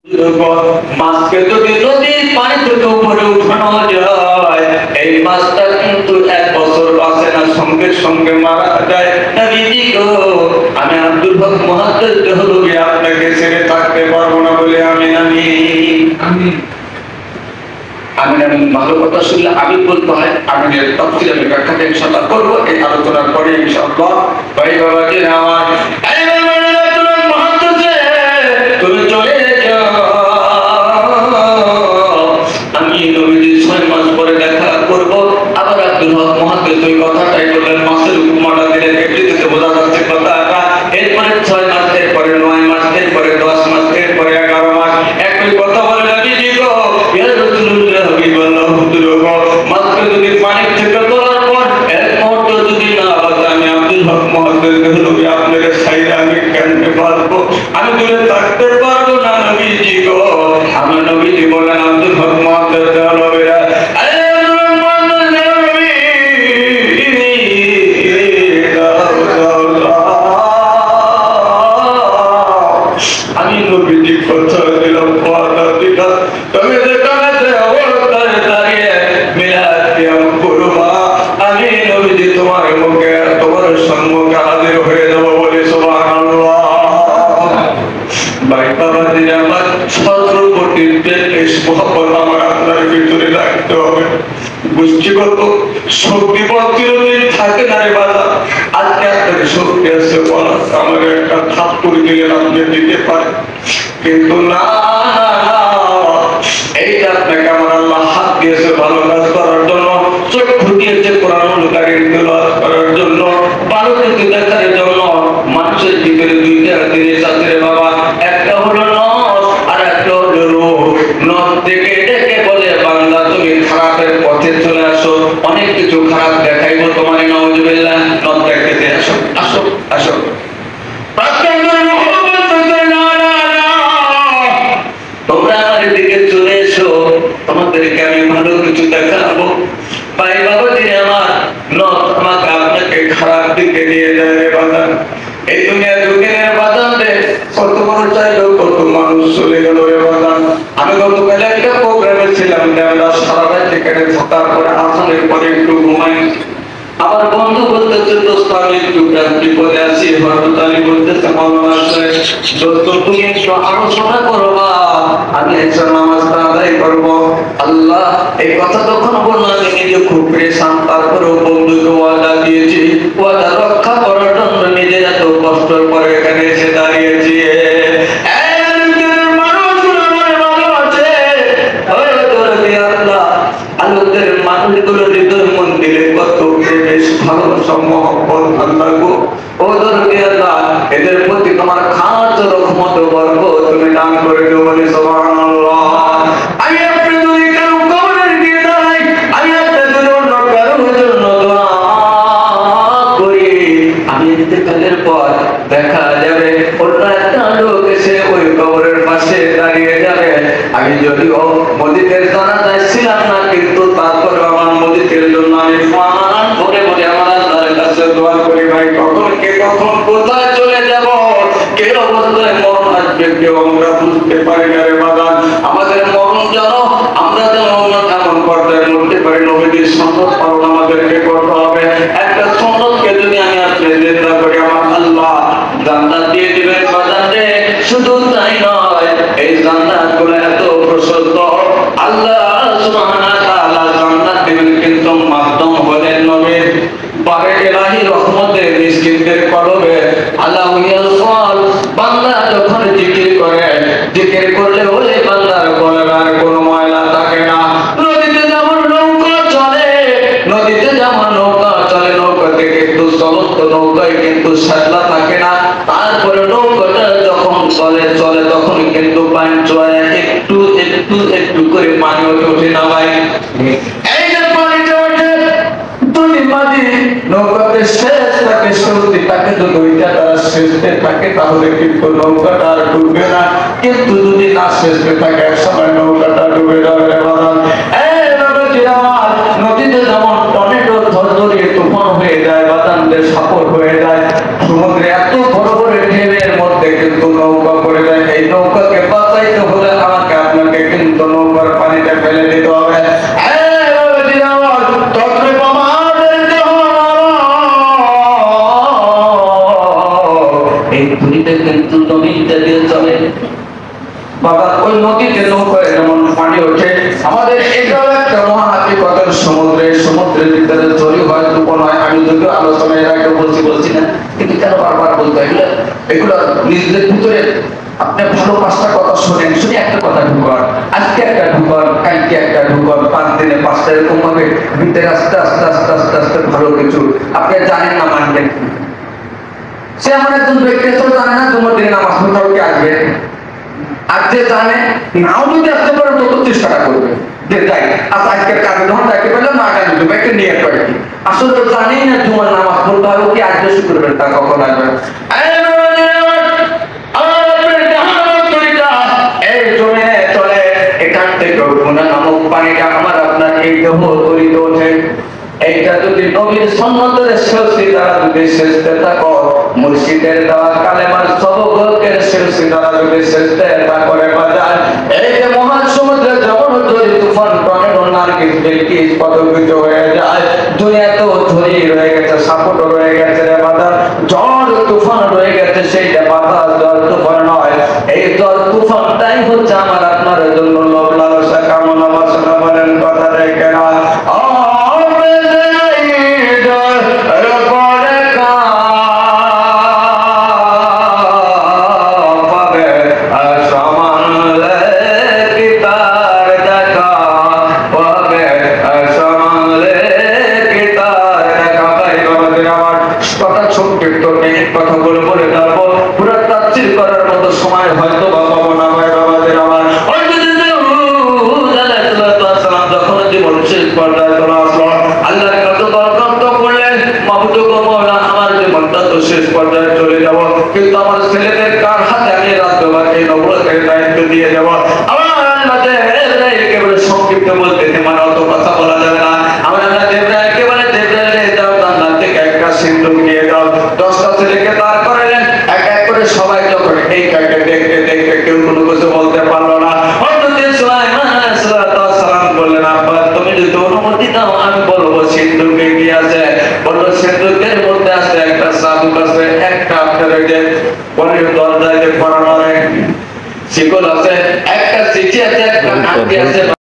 মাছকে যদি নদীর পানি থেকে উপরে উঠানো যায়, এই মাছটা কিন্তু 1 বছর বাঁচে না, সঙ্গে সঙ্গে মারা যায়। নবীজি গো, আমি আব্দুল হক মুহাদ্দিস দেহলভী আপনাকে ছেড়ে থাকতে পারবো না বলে আমিন আমিন আমিন। ভালো কথা শুনলে আমি বলতে হয়, আমি তাফসীর আমি ব্যাখ্যাটা ইনশাআল্লাহ করব। এই আলোচনার পরে ইনশাআল্লাহ ভাই বাবাজি আমার তুমি চলে যাও, আমি নবীজি 6 মাস পরে দেখা করব। আবার আব্দুল হক মুহাদ্দিস ওই কথাটাই বললেন, মাসের উপমাটা দিলে একটু বোঝা যাচ্ছে কথাটা। এরপরে 6 মাস, এরপরে 9 মাস, এরপরে 10 মাস, এরপরে 11 মাস, একই কথা বলে নবীজি গো, ইয়া রাসূলুল্লাহ হাবিবাল্লাহ হুজুর গো, মাছকে যদি পানি থেকে তোলার পর এক মুহূর্ত যদি না বাঁচে, আমি আব্দুল হক মুহাদ্দিস দেহলভী আপনাকে ছাইরা আমি কেমনে পারবো? আমি দূরে থাকতে পারবো না নবীজি গো। আমার নবীজি বলেন, আব্দুল হক মুহাদ্দিস দেহলভীরা আমি নবীজি কথা দিলাম, কথা দিলাম, তুমি যেখানে অবস্থায় দাঁড়িয়ে মিলাদ কিয়াম করবা, আমি নবীজি তোমার মুখে তোমার সম্মুখে হাজির হয়ে যাবো বলে সুবহানাল্লাহ। ভাই বাবাজি আমার সর্বপ্রতি মহব্বত আমার আপনার ভিতরে রাখতে হবে। গোষ্ঠীগত শক্তি চিরদিন থাকে না রে বাবা। আজকে আপনার শক্তি আছে বলা, আমার একটা থাপ্পড় দিলেন আপনি দিতে পারেন, কিন্তু না, এইটা আপনাকে আমার আল্লাহ হাত দিয়েছে ভালো কাজ করার জন্য, চক্ষু দিয়েছে কোরআনুল কারীম তেলাওয়াত করার জন্য, ভালো কিছু দেখার জন্য। মানুষের ভিতরে দুইটা জিনিস আছে রে বাবা, একটা হলো নফস আর একটা হলো রূহ। নফস থেকে ডেকে বলে, বান্দা তুমি খারাপের পথে চলে আসো, অনেক কিছু খারাপ দেখাইবো তোমার, নাউজুবিল্লাহ। নফস দেখতে আসো, আসো, আসো। তোমরা আমার দিকে চলে এসো, তোমাদেরকে আমি ভালো কিছু দেখাবো। ভাই বাবাজি আমার, নফস আমাকে আপনাকে খারাপ দিকে নিয়ে যায় রে বাবা। এই দুনিয়া দুদিনের বাদাম রে, কত বড় চাইলেও কত মানুষ চলে গেল রে বাদাম। আমি গতকাল একটা প্রোগ্রামে ছিলাম, আমরা সারা রাত এখানে থাকার পরে আসনের পরে একটু ঘুমাই। আমার বন্ধু বলতেছে, দোস্ত আমি একটু বিপদে আছি। হযরত আলী বলতেছে, মাওলানা সাহেব দোস্ত তুমি একটু আলোচনা করবা, আমি এসে নামাজটা আদায় করব। আল্লাহ এই কথা তখন বললাম, আমি নিজে খুব পেরেশান, তারপরেও বন্ধুকে ওয়াদা দিয়েছি, ওয়াদা রক্ষা করার জন্য নিজে এত কষ্টের পরে এখানে এসে দাঁড়িয়েছি। আলোকের মানুষগুলো হৃদয় মন্দিরে কত বেশ ভালোবাসা মহব্বত আল্লাহ গো, ও দরদি আল্লাহ, এদের প্রতি তোমার খাস রহমত ও বরকত তুমি দান করে দিও বলে সুবহানাল্লাহ। আমি আপনি যদি কারো কবরে গিয়ে দাঁড়াই, আমি আপনাদের অন্য কারোর জন্য দোয়া করি, আমি ইন্তেকালের পর দেখা যাবে অন্য একটা লোক এসে ওই কবরের পাশে দাঁড়িয়ে যাবে। আমি যদিও মসজিদের জানাজায় ছিলাম না, কিন্তু তারপরে আমার মসজিদের জন্য আমি ফান করে বলে আমার আল্লাহর কাছে দোয়া করি, ভাই কখন কে কখন কোথায় চলে যাব, কে অবস্থায় মরণ আসবে কেউ আমরা বুঝতে পারি না রে বাদান। আমাদের মরণ যেন আমরা যেন এমন পর্যায়ে মরতে পারি, নবীর সুন্নাত পালন আমাদেরকে করতে হবে। একটা সুন্নাতকে যদি আমি আপনি জিন্দা করি, আমার আল্লাহ জান্নাত দিয়ে দিবেন বাদান রে। শুধু তাই নয়, এই জান্নাতগুলো এত প্রশস্ত, আল্লাহ সুবহানাহু ওয়া তাআলা জান্নাত দিবেন, কিন্তু মাধ্যম হলেন নবীর বারে ইলাহি রহমতের মিসকিনদের কলবে আলাউয়াল ফাল। বান্দা যখন জিকির করে, জিকির করলে ওই বান্দার কলবে আর কোনো ময়লা থাকে না। নদীতে যেমন নৌকা চলে, নদীতে যেমন নৌকা চলে, নৌকাতে কিন্তু চলন্ত নৌকায় কিন্তু সাজলা থাকে না। তারপরে নৌকাটা যখন চলে চলে তখন কিন্তু পানি চলে, একটু একটু একটু করে পানি ওঠে না ভাই। এই যে পানিটা ওঠে, তুমি পানি নৌকাতে শেষ থাকে, শুরুতে থাকে তো দুইটা তারা শেষতে থাকে, তাহলে কিন্তু নৌকাটা আর ডুববে না। কিন্তু যদি না শেষতে থাকে, এক সময় নৌকাটা ডুবে যাবে। নদীতে যেমন টর্নেডো ধরধরিয়ে তুফান হয়ে যায়, বাতানদের সাপোর্ট হয়ে যায়, সমুদ্রে এত বড় বড় ঢেউয়ের মধ্যে কিন্তু নৌকা পড়ে যায়। এই নৌকাকে বাঁচাইতে হলে বাবা ওই নদীতে নৌকায় যেমন পানি ওঠে, আমাদের এটাও একটা মহাহাকিকতের সমুদ্রের ভিতরে জড়ি হয়, তুফান হয়। আমি যদিও আলোচনায় এর আগে বলছি না, কিন্তু কেন বারবার বলতে হয় এগুলো নিজেদের ভিতরে। আপনি ভালো 5টা কথা শোনেন, শুনে একটা কথা ঢুকান, আজকে একটা ঢুকান, কালকে একটা ঢুকান, 5 দিনে 5টা, এরকম ভাবে ভিতরে আস্তে আস্তে আস্তে আস্তে আস্তে ভালো কিছু আপনি জানেন না মানবেন। সে আমার একজন ব্যক্তি জানে না তোমার দিনে নামাজ পড়তে কি আসবে, আর যে জানে নাও যদি আসতে পারে তত চেষ্টাটা করবে যে যাই আচ্ছা আজকের কাজে যখন যাইতে পারলাম না আগামী জুমা একটা নিয়ে আর কি, আসলে তো জানেই না জুমার নামাজ পড়তে হবে, কি আসবে শুক্রবার তা কখন আসবে। এখান থেকে গুনাহ নামক পানিটা আমার আপনার এই দেহ তৈরিতে ওঠে। এইটা যদি নবীর সুন্নতের শেষে দ্বারা যদি শেষতে থাকো, মুর্শিদের দেওয়া কালেমার সবকের শেষে দ্বারা যদি শেষতে করে বাজার, এই যে মহান সমুদ্রে যেমন যদি তুফান টর্নেডো নার্গিস বিলকিস পদবিত হয়ে যায়, দুনিয়া তো ঝড়ি রয়ে গেছে, সাপোর্ট রয়ে গেছে রে বাজার, ঝড় তুফান রয়ে গেছে, সেইটা বাতাস ঝড় তুফান নয়। এই ঝড় তুফানটাই হচ্ছে আমার আপনার জন্য লোভ লালসা কামনা বাসনা বলেন কথা রেখে না। কথাগুলো বলে যাবো, পুরো তাফসীর করার মতো সময় হয়তো বা পাবো না ভাই বাবাদের আমার। যখন জীবন শেষ পর্যায়ে চলে আসলো, আল্লাহর কাছে দরখাস্ত করলেন, মাবুদ গো মাওলা, আমার জীবনটা তো শেষ পর্যায়ে চলে যাব, কিন্তু আমার ছেলেদের কার হাতে আমি রাজ্যবাসী নবুয়তের দায়িত্ব দিয়ে যাব। আমার আল্লাহ জিবরাইলকে বলে সংক্ষিপ্ত বলতেছে, মানে অত কথা বলা যাবে না। আমার আল্লাহ জিবরাইলকে বলে, জিবরাইল যাও জান্নাত থেকে একটা সিন্দুক নিয়ে যাও। 10টা ছেলেকে দাঁড় করালেন, এক এক করে সবাই যখন এই কাকে দেখতে দেখতে কেউ কোনো কিছু বলতে পারলো না। হযরত সুলাইমান আলাইহিস সালাম বললেন, আব্বা তুমি যদি অনুমতি দাও আমি বলবো সিন্দুকে কি আছে। বললো সিন্দুকের মধ্যে আছে একটা চাবুক আছে, একটা আপনার ওই যে পরের দরজায় যে পরানো শিকল আছে, একটা চিঠি আছে, একটা আংটি আছে।